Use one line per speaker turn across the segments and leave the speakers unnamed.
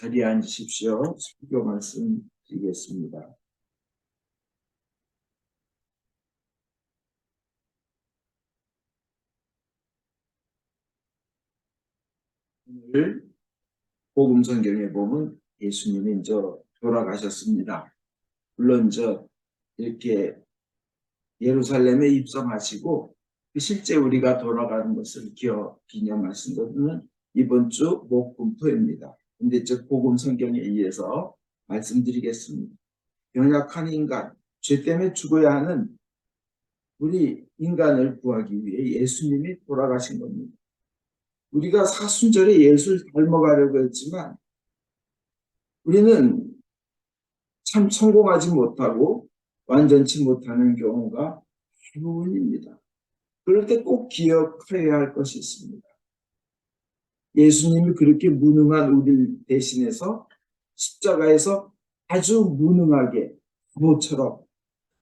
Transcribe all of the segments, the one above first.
자리에 앉으십시오. 설교 말씀 드리겠습니다. 오늘 복음 성경에 보면 예수님이 이제 돌아가셨습니다. 물론 이렇게 예루살렘에 입성하시고 실제 우리가 돌아가는 것을 기념하신 것은 이번 주 목금토입니다. 근데 복음 성경에 의해서 말씀드리겠습니다. 연약한 인간, 죄 때문에 죽어야 하는 우리 인간을 구하기 위해 예수님이 돌아가신 겁니다. 우리가 사순절에 예수를 닮아가려고 했지만 우리는 참 성공하지 못하고 완전치 못하는 경우가 대부분입니다. 그럴 때 꼭 기억해야 할 것이 있습니다. 예수님이 그렇게 무능한 우리를 대신해서 십자가에서 아주 무능하게 부모처럼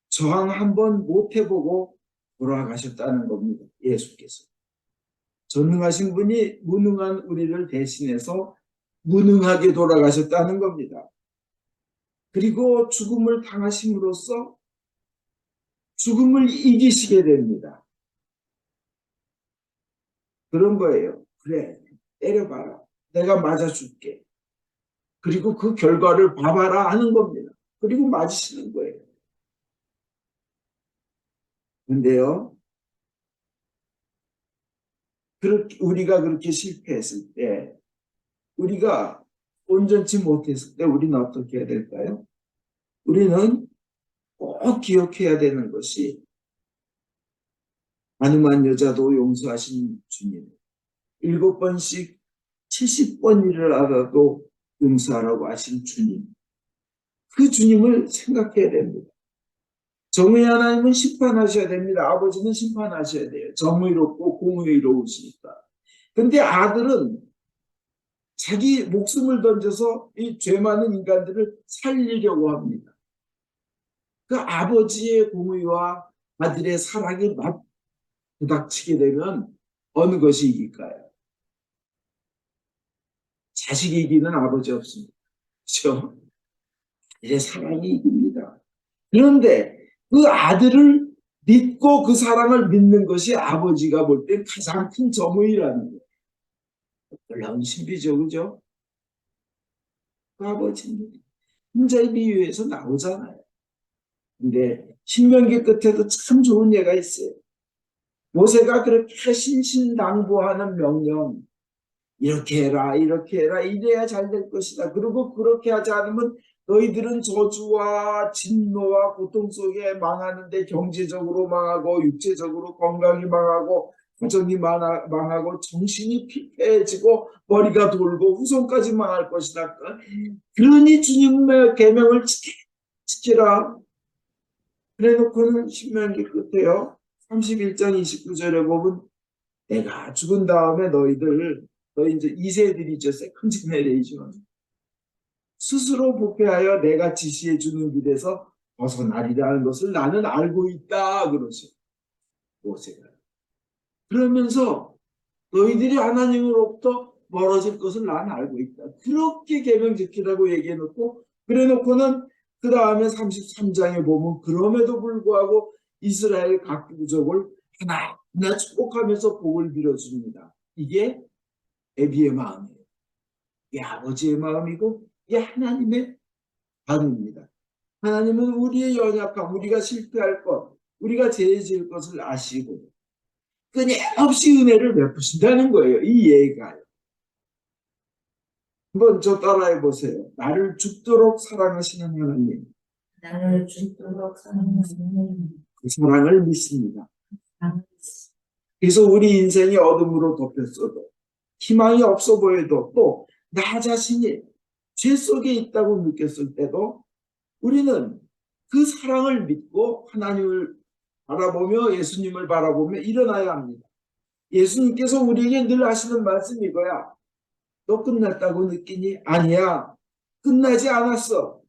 저항 한번 못 해보고 돌아가셨다는 겁니다. 예수께서. 전능하신 분이 무능한 우리를 대신해서 무능하게 돌아가셨다는 겁니다. 그리고 죽음을 당하심으로써 죽음을 이기시게 됩니다. 그런 거예요. 그래, 때려봐라. 내가 맞아줄게. 그리고 그 결과를 봐봐라 하는 겁니다. 그리고 맞으시는 거예요. 근데요, 우리가 그렇게 실패했을 때, 우리가 온전치 못했을 때 우리는 어떻게 해야 될까요? 우리는 꼭 기억해야 되는 것이 가늠한 여자도 용서하신 주님, 7번씩 70번 일을 하라도 용서하라고 하신 주님, 그 주님을 생각해야 됩니다. 정의 하나님은 심판하셔야 됩니다. 아버지는 심판하셔야 돼요. 정의롭고 공의로우시니까. 근데 아들은 자기 목숨을 던져서 이 죄 많은 인간들을 살리려고 합니다. 그 아버지의 공의와 아들의 사랑이 부닥치게 되면 어느 것이 이길까요? 자식이 이기는 아버지 없습니다. 그렇죠? 이제 사랑이 이깁니다. 그런데 그 아들을 믿고 그 사랑을 믿는 것이 아버지가 볼 때 가장 큰 점의라는 거예요. 놀라운 신비죠, 그죠? 그 아버지는 혼자의 비유에서 나오잖아요. 근데 신명기 끝에도 참 좋은 예가 있어요. 모세가 그렇게 신신당부하는 명령, 이렇게 해라, 이렇게 해라, 이래야 잘 될 것이다. 그리고 그렇게 하지 않으면 너희들은 저주와 진노와 고통 속에 망하는데 경제적으로 망하고 육체적으로 건강이 망하고 가정이 망하고 정신이 피폐해지고 머리가 돌고 후손까지 망할 것이다. 그러니 주님의 계명을 지키라. 그래놓고는 신명기 끝에요. 31장 29절에 보면 내가 죽은 다음에 너희 이제 2세들이죠. 세컨 제너레이션. 스스로 부패하여 내가 지시해 주는 길에서 벗어나리라는 것을 나는 알고 있다. 그러죠. 모세가. 그러면서 너희들이 하나님으로부터 멀어질 것을 나는 알고 있다. 그렇게 계명 지키라고 얘기해 놓고 그래 놓고는 그 다음에 33장에 보면 그럼에도 불구하고 이스라엘 각 부족을 하나하나 축복하면서 복을 빌어줍니다. 이게 애비의 마음이에요. 이게 아버지의 마음이고 이게 하나님의 마음입니다. 하나님은 우리의 연약함, 우리가 실패할 것, 우리가 죄 지을 것을 아시고 끊임없이 은혜를 베푸신다는 거예요. 이 예가요. 한번 저 따라해 보세요. 나를 죽도록 사랑하시는 하나님.
나를 죽도록 사랑하시는 하나님.
그 사랑을 믿습니다. 그래서 우리 인생이 어둠으로 덮였어도 희망이 없어 보여도 또 나 자신이 죄 속에 있다고 느꼈을 때도 우리는 그 사랑을 믿고 하나님을 바라보며 예수님을 바라보며 일어나야 합니다. 예수님께서 우리에게 늘 하시는 말씀이 이거야. 너 끝났다고 느끼니? 아니야. 끝나지 않았어.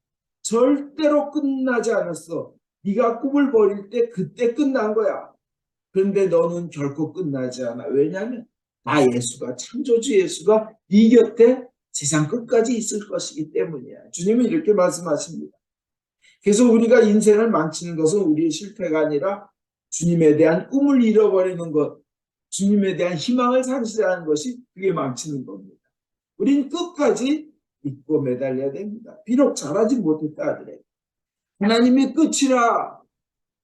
절대로 끝나지 않았어. 네가 꿈을 버릴 때 그때 끝난 거야. 그런데 너는 결코 끝나지 않아. 왜냐하면 나 예수가, 창조주 예수가 네 곁에 세상 끝까지 있을 것이기 때문이야. 주님은 이렇게 말씀하십니다. 그래서 우리가 인생을 망치는 것은 우리의 실패가 아니라 주님에 대한 꿈을 잃어버리는 것, 주님에 대한 희망을 상실하는 것이 그게 망치는 겁니다. 우린 끝까지 믿고 매달려야 됩니다. 비록 잘하지 못했다 하더라도 하나님의 끝이라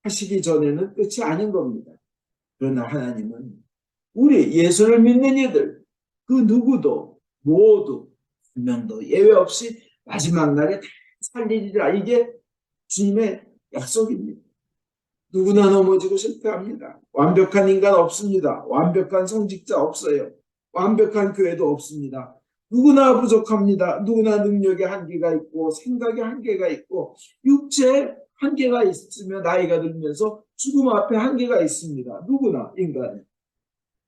하시기 전에는 끝이 아닌 겁니다. 그러나 하나님은 우리 예수를 믿는 이들 그 누구도 모두 한 명도 예외 없이 마지막 날에 다 살리리라. 이게 주님의 약속입니다. 누구나 넘어지고 실패합니다. 완벽한 인간 없습니다. 완벽한 성직자 없어요. 완벽한 교회도 없습니다. 누구나 부족합니다. 누구나 능력의 한계가 있고 생각의 한계가 있고 육체의 한계가 있으며 나이가 들면서 죽음 앞에 한계가 있습니다. 누구나 인간은.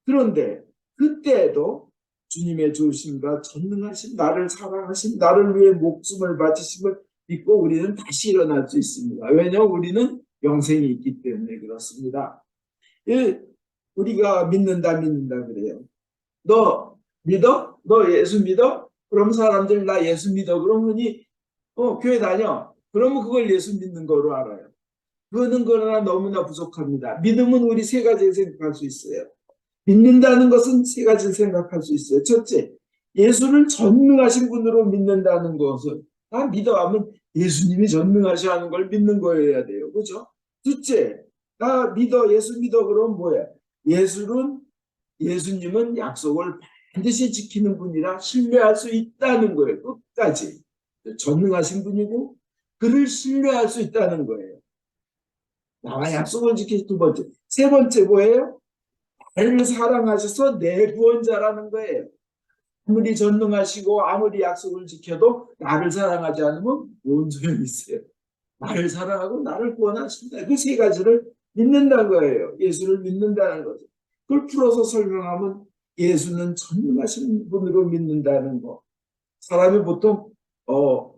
그런데 그때에도 주님의 조심과 전능하신 나를 사랑하신 나를 위해 목숨을 바치심을 믿고 우리는 다시 일어날 수 있습니다. 왜냐하면 우리는 영생이 있기 때문에 그렇습니다. 우리가 믿는다 그래요. 너 믿어? 너 예수 믿어? 그럼 사람들 나 예수 믿어. 그러면 교회 다녀. 그러면 그걸 예수 믿는 거로 알아요. 그거는 그러나 너무나 부족합니다. 믿음은 우리 세 가지를 생각할 수 있어요. 믿는다는 것은 세 가지를 생각할 수 있어요. 첫째, 예수를 전능하신 분으로 믿는다는 것은 나 믿어 하면 예수님이 전능하셔 하는 걸 믿는 거여야 돼요. 그죠? 둘째, 나 믿어 예수 믿어 그러면 뭐야? 예수님은 약속을 반드시 지키는 분이라 신뢰할 수 있다는 거예요. 끝까지. 전능하신 분이고 그를 신뢰할 수 있다는 거예요. 나와 약속을 지키시 두 번째. 세 번째 뭐예요? 나를 사랑하셔서 내 구원자라는 거예요. 아무리 전능하시고 아무리 약속을 지켜도 나를 사랑하지 않으면 뭔 소용이 있어요. 나를 사랑하고 나를 구원하신다. 그 세 가지를 믿는다는 거예요. 예수를 믿는다는 거죠. 그걸 풀어서 설명하면 예수는 전능하신 분으로 믿는다는 거. 사람이 보통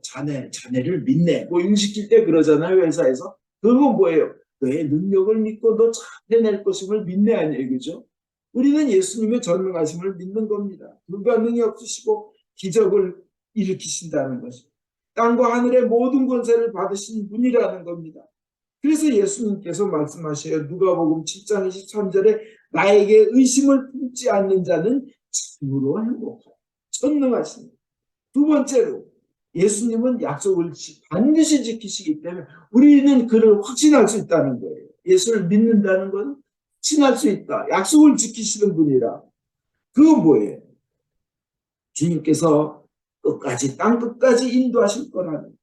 자네를 믿네. 뭐 일시킬 때 그러잖아요. 회사에서. 그건 뭐예요? 너의 능력을 믿고 너 잘해낼 것임을 믿네 아니에요. 그죠? 우리는 예수님의 전능하심을 믿는 겁니다. 불가능이 없으시고 기적을 일으키신다는 것이죠. 땅과 하늘의 모든 권세를 받으신 분이라는 겁니다. 그래서 예수님께서 말씀하셔요. 누가복음 7장 23절에 나에게 의심을 품지 않는 자는 참으로 행복하다. 전능하신. 두 번째로 예수님은 약속을 반드시 지키시기 때문에 우리는 그를 확신할 수 있다는 거예요. 예수를 믿는다는 건 확신할 수 있다. 약속을 지키시는 분이라. 그건 뭐예요? 주님께서 끝까지 땅 끝까지 인도하실 거라는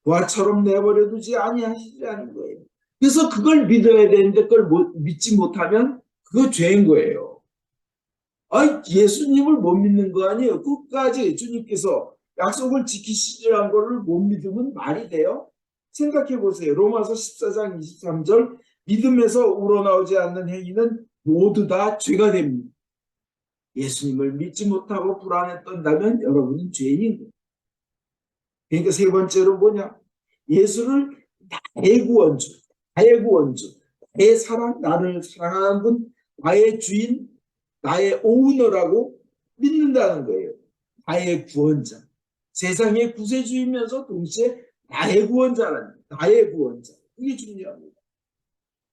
부하처럼 내버려 두지 아니하시리라는 거예요. 그래서 그걸 믿어야 되는데 그걸 믿지 못하면 그거 죄인 거예요. 예수님을 못 믿는 거 아니에요. 끝까지 주님께서 약속을 지키시리라는 것을 못 믿으면 말이 돼요? 생각해 보세요. 로마서 14장 23절 믿음에서 우러나오지 않는 행위는 모두 다 죄가 됩니다. 예수님을 믿지 못하고 불안에 떤다면 여러분은 죄인인 거예요. 그러니까 세 번째로 뭐냐? 예수를 나의 구원주, 나의 사랑, 나를 사랑하는 분, 나의 주인, 나의 오너라고 믿는다는 거예요. 나의 구원자. 세상의 구세주이면서 동시에 나의 구원자라는 나의 구원자. 이게 중요합니다.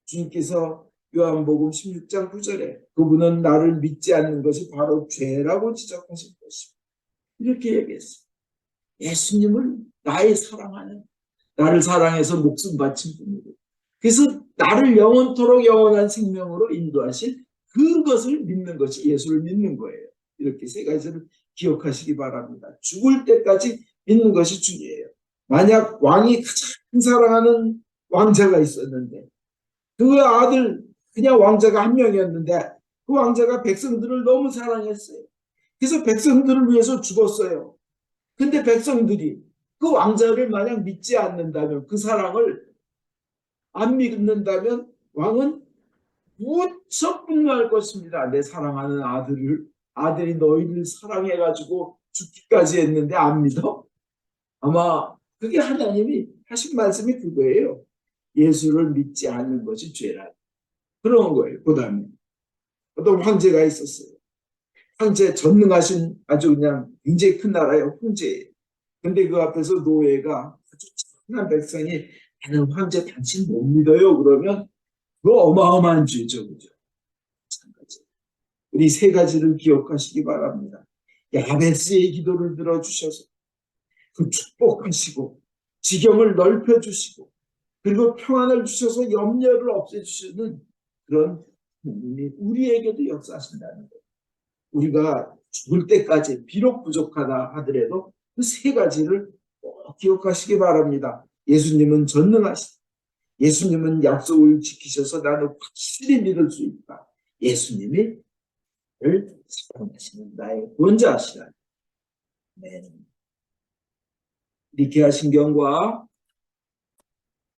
주님께서 요한복음 16장 9절에 그분은 나를 믿지 않는 것이 바로 죄라고 지적하신 것입니다. 이렇게 얘기했어요. 예수님을 나의 사랑하는 나를 사랑해서 목숨 바친 분이고 그래서 나를 영원토록 영원한 생명으로 인도하실 그것을 믿는 것이 예수를 믿는 거예요. 이렇게 세 가지를 기억하시기 바랍니다. 죽을 때까지 믿는 것이 중요해요. 만약 왕이 가장 사랑하는 왕자가 있었는데 그 아들 그냥 왕자가 한 명이었는데 그 왕자가 백성들을 너무 사랑했어요. 그래서 백성들을 위해서 죽었어요. 근데 백성들이 그 왕자를 만약 믿지 않는다면 그 사랑을 안 믿는다면 왕은 무척 분노할 것입니다. 내 사랑하는 아들이 너희를 사랑해가지고 죽기까지 했는데 안 믿어? 아마 그게 하나님이 하신 말씀이 그거예요. 예수를 믿지 않는 것이 죄라. 그런 거예요. 그 다음에 어떤 황제가 있었어요. 황제 전능하신 아주 그냥 굉장히 큰 나라예요. 황제예요. 근데 그 앞에서 노예가 아주 착한 백성이 나는 황제 당신 못 믿어요. 그러면 그거 어마어마한 죄죠. 그죠? 마찬가지. 우리 세 가지를 기억하시기 바랍니다. 야베스의 기도를 들어주셔서 그 축복하시고 지경을 넓혀주시고 그리고 평안을 주셔서 염려를 없애주시는 그런 하나님이 우리에게도 역사하신다는 거예요. 우리가 죽을 때까지 비록 부족하다 하더라도 그 세 가지를 꼭 기억하시기 바랍니다. 예수님은 전능하시다. 예수님은 약속을 지키셔서 나는 확실히 믿을 수 있다. 예수님이 를 사랑하시는 나의 구원자시다. 네. 니케아 신경과